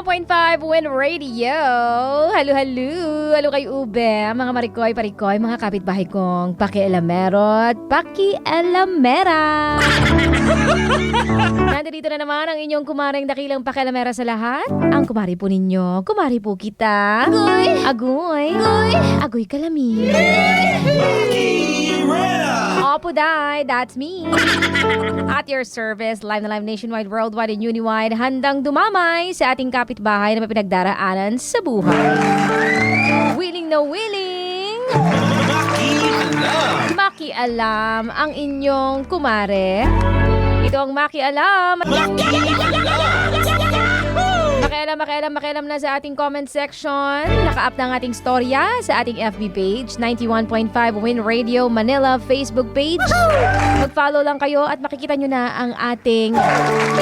91.5 Win Radio. Halo Halo kayo ube, mga marikoy-parikoy, mga kapitbahay kong pakialamero at pakialamera. Nandito na naman ang inyong kumaring dakilang pakialamera sa lahat. Ang kumari po ninyo, kumari po kita. Agoy kalami. Opo day, that's me. At your service, live na live nationwide, worldwide, and uniwide, handang dumamay sa ating kapitbahay na may pinagdaraanan sa buhay. Willing na willing. Makialam ang inyong kumare. Ito ang makialam. Makialam na sa ating comment section. Naka-up na ang ating storya sa ating FB page, 91.5 Win Radio Manila Facebook page. Mag-follow lang kayo at makikita nyo na ang ating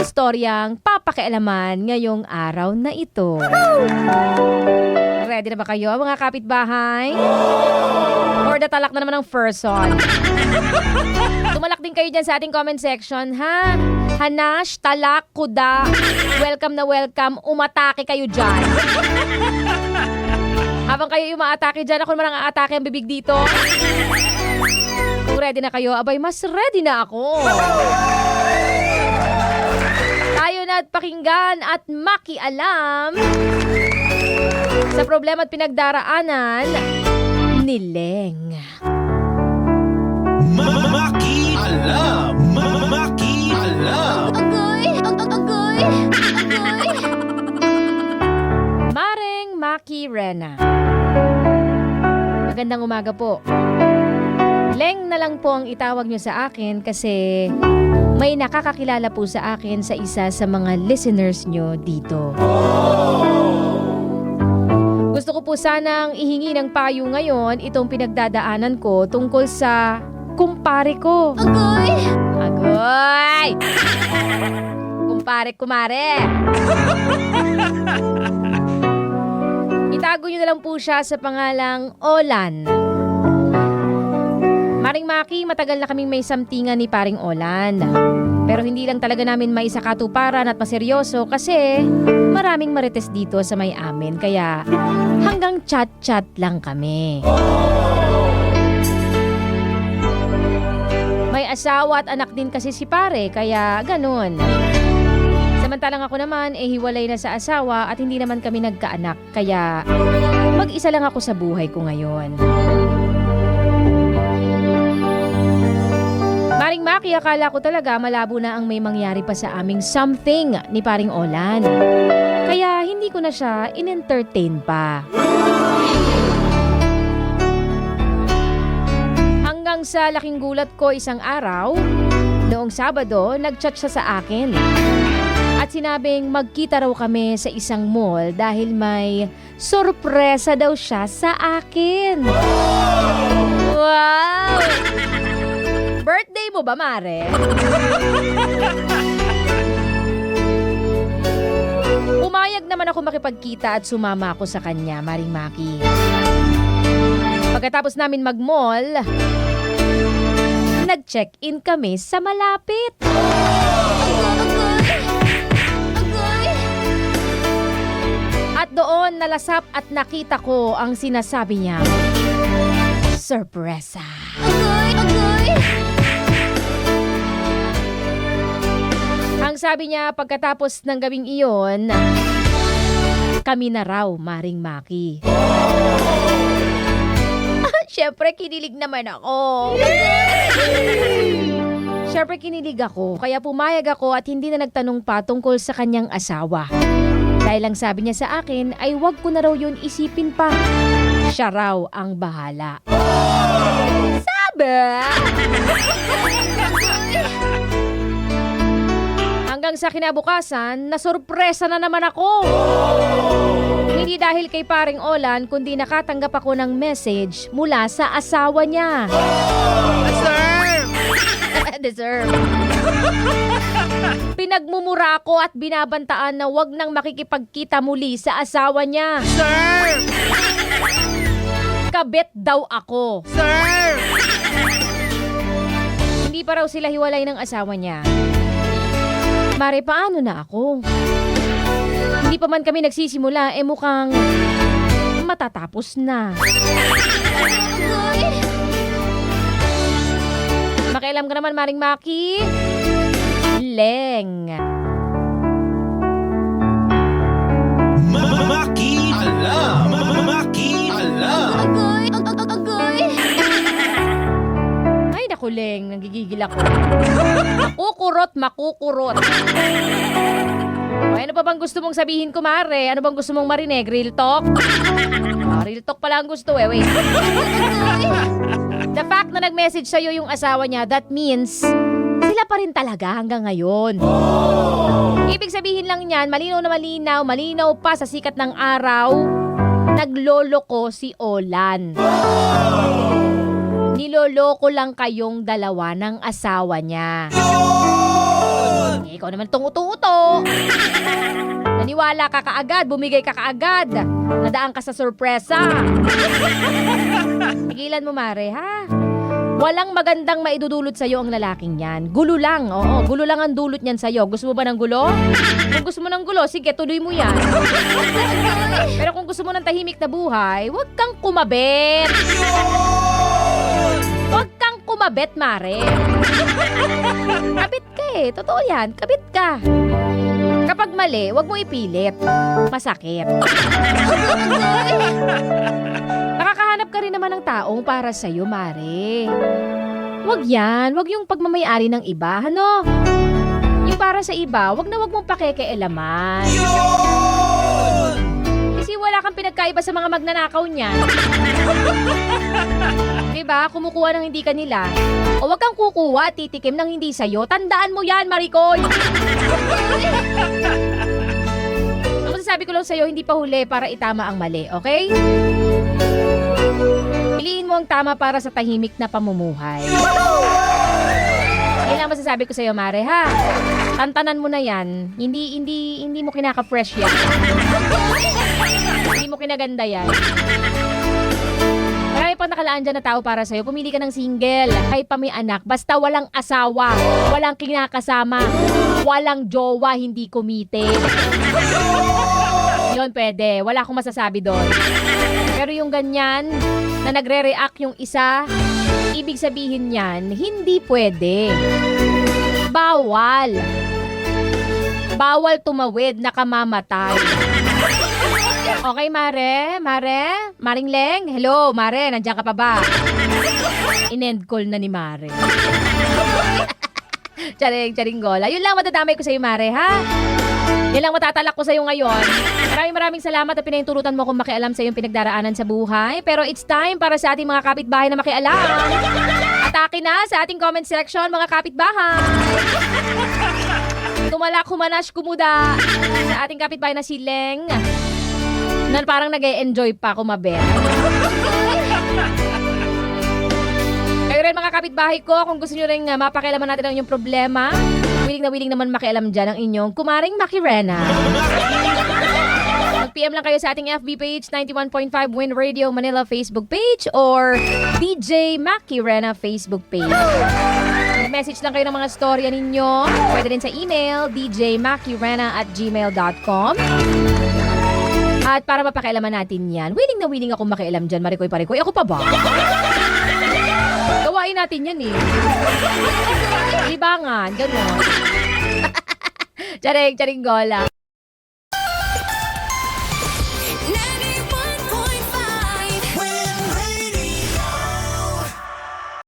istoryang papakialaman ngayong araw na ito. Ready na ba kayo, mga kapitbahay? Or natalak na naman ang person? Tumalak din kayo dyan sa ating comment section, ha? Hanash, talak, kuda. Welcome na welcome. Umatake kayo dyan. Habang kayo umaatake dyan, ako naman ang aatake ang bibig dito. Kung ready na kayo, abay, mas ready na ako. Tayo na at pakinggan at makialam sa problema at pinagdaraanan ni Leng. Makialam! Makialam! Agoy! Maring Maki Rena. Magandang umaga po. Leng na lang po ang itawag nyo sa akin kasi may nakakakilala po sa akin sa isa sa mga listeners nyo dito. Gusto ko po sanang ihingi ng payo ngayon itong pinagdadaanan ko tungkol sa kumpare ko. Agoy! Kumare. Itago nyo na lang po siya sa pangalang Olan. Maring Maki, matagal na kaming may samtingan ni paring Olan. Pero hindi lang talaga namin may sakatuparan at maseryoso kasi maraming marites dito sa may amin. Kaya hanggang chat-chat lang kami. May asawa at anak din kasi si pare, kaya ganun. Samantalang ako naman, hiwalay na sa asawa at hindi naman kami nagkaanak. Kaya mag-isa lang ako sa buhay ko ngayon. Maring Maki, akala ko talaga malabo na ang may mangyari pa sa aming something ni paring Olan. Kaya hindi ko na siya in-entertain pa. Hanggang sa laking gulat ko isang araw, noong Sabado, nag-chat siya sa akin. At sinabing magkita raw kami sa isang mall dahil may sorpresa daw siya sa akin. Wow! Birthday mo ba, Mare? Umayag naman ako makipagkita at sumama ako sa kanya, Maring Maki. Pagkatapos namin mag-mall, nag-check-in kami sa malapit. At doon nalasap at nakita ko ang sinasabi niya. Sorpresa. Ang sabi niya pagkatapos ng gabing iyon, kami na raw, Maring Maki. Siyempre, kinilig naman ako. Siyempre, kinilig ako. Kaya pumayag ako at hindi na nagtanong pa tungkol sa kanyang asawa. Dahil lang sabi niya sa akin ay wag ko na raw yun isipin pa. Siya raw ang bahala. Sabi! Hanggang sa kinabukasan, nasurpresa na naman ako. Hindi dahil kay paring Olan, kundi nakatanggap ako ng message mula sa asawa niya. Deserve. Pinagmumura ko at binabantaan na wag nang makikipagkita muli sa asawa niya. Sir! Kabit daw ako. Sir! Hindi pa raw sila hiwalay ng asawa niya. Mare, paano na ako? Hindi pa man kami nagsisimula, mukhang matatapos na. Makialam ka naman, Maring Maki. Leng. Maki alam. Maki alam. Ay, naku, Leng. Nagigigil ako. Makukurot. Ay, ano pa bang gusto mong sabihin, kumare? Ano bang gusto mong marinig? Real talk? Real talk pala ang gusto wait. The fact na nag-message sa'yo yung asawa niya, that means sila pa rin talaga hanggang ngayon. Ibig sabihin lang niyan, malinaw pa sa sikat ng araw, nagloloko si Olan. Niloloko lang kayong dalawa ng asawa niya. Ikaw naman tungo-tungo. Naniwala ka kaagad, bumigay ka kaagad. Nadaan ka sa sorpresa. Tigilan mo, Mare, ha? Walang magandang maidudulot sa'yo ang lalaking yan. Gulo lang, oo. Gulo lang ang dulot niyan sa'yo. Gusto mo ba ng gulo? Kung gusto mo ng gulo, sige, tuloy mo yan. Pero kung gusto mo ng tahimik na buhay, huwag kang kumabit. Huwag kang kumabit, Mare. Kabit ka eh. Totoo yan. Kabit ka. Kapag mali, huwag mo ipilit. Masakit. Nakakahanap ka rin naman ng taong para sa'yo, Mare. Huwag yan. Huwag yung pagmamayari ng iba, ano? Yung para sa iba, huwag mong pakikialaman. Kasi wala kang pinagkaiba sa mga magnanakaw niyan. Diba? Kumukuha ng hindi kanila. O wag kang kukuha at titikim ng hindi sa'yo. Tandaan mo yan, Maricoy! Ang masasabi ko lang sa'yo, hindi pa huli para itama ang mali, okay? Piliin mo ang tama para sa tahimik na pamumuhay. Yan lang masasabi ko sa'yo, Mare, ha? Tantanan mo na yan. Hindi mo kinaka-fresh yan. Hindi mo kinaganda yan. Marami pang nakalaan dyan na tao para sa'yo. Pumili ka ng single, kahit pa may anak. Basta walang asawa, walang kinakasama, walang jowa, hindi kumite. Yun pwede. Wala akong masasabi doon. Pero yung ganyan, na nagre-react yung isa, ibig sabihin yan, hindi pwede. Bawal. Bawal tumawid, nakamamatay. Okay, Mare? Maring Leng? Hello, Mare, nandiyan ka pa ba? In-end call na ni Mare. Charing gola. Yun lang matadamay ko sa'yo, Mare, ha? Yan lang matatalak ko sa'yo ngayon. Maraming salamat at pinahintulutan mo kung makialam sa iyong pinagdaraanan sa buhay. Pero it's time para sa ating mga kapitbahay na makialam. Atake na sa ating comment section, mga kapitbahay. Tumalak, humanash, kumuda sa ating kapitbahay na si Leng. Na parang nag-e-enjoy pa kumabit. Kayo rin mga kapitbahay ko, kung gusto nyo rin mapakialaman natin ang inyong problema, willing naman makialam dyan ang inyong kumaring Maki Rena. Mag-PM lang kayo sa ating FB page, 91.5 Win Radio Manila Facebook page, or DJ Maki Rena Facebook page. Message lang kayo ng mga storya ninyo. Pwede rin sa email, djmakirena@gmail.com. At para mapakialaman natin yan, willing akong makialam dyan, Marikoy. Ako pa ba? Gawain natin yan eh. Libangan, gano'n. Charing gola.